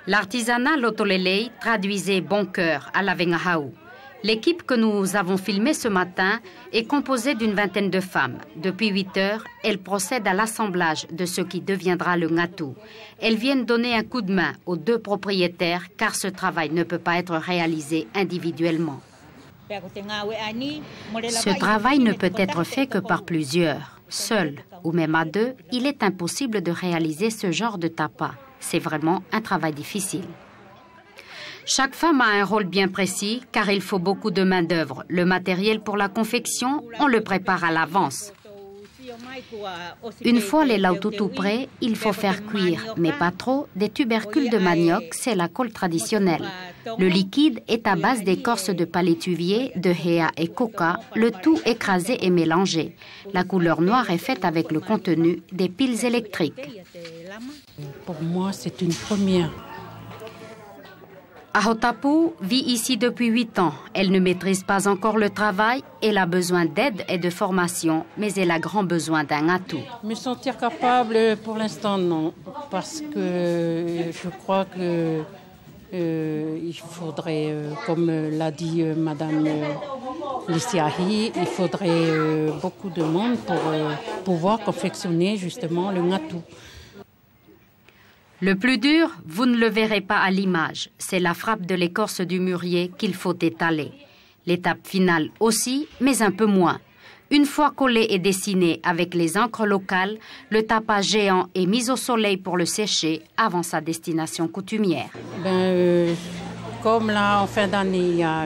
L'artisanat Lotolelei traduisait bon cœur à la Vengahaou. L'équipe que nous avons filmée ce matin est composée d'une vingtaine de femmes. Depuis 8 heures, elles procèdent à l'assemblage de ce qui deviendra le ngatu. Elles viennent donner un coup de main aux 2 propriétaires car ce travail ne peut pas être réalisé individuellement. Ce travail ne peut être fait que par plusieurs. Seul ou même à 2, il est impossible de réaliser ce genre de tapa. C'est vraiment un travail difficile. Chaque femme a un rôle bien précis car il faut beaucoup de main-d'œuvre. Le matériel pour la confection, on le prépare à l'avance. Une fois les laututu prêts, il faut faire cuire, mais pas trop, des tubercules de manioc, c'est la colle traditionnelle. Le liquide est à base d'écorce de palétuvier, de hea et coca, le tout écrasé et mélangé. La couleur noire est faite avec le contenu des piles électriques. Pour moi, c'est une première. Ahotapu vit ici depuis 8 ans. Elle ne maîtrise pas encore le travail. Elle a besoin d'aide et de formation, mais elle a grand besoin d'un atout. Me sentir capable, pour l'instant, non. Parce que je crois que il faudrait, comme l'a dit Madame Lissiahi, il faudrait beaucoup de monde pour pouvoir confectionner justement le ngatu. Le plus dur, vous ne le verrez pas à l'image. C'est la frappe de l'écorce du mûrier qu'il faut étaler. L'étape finale aussi, mais un peu moins. Une fois collé et dessiné avec les encres locales, le tapa géant est mis au soleil pour le sécher avant sa destination coutumière. Comme là, en fin d'année, il y a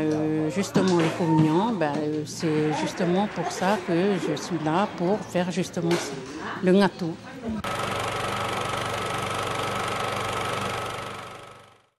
justement les communions, c'est justement pour ça que je suis là, pour faire justement ça, le ngatu.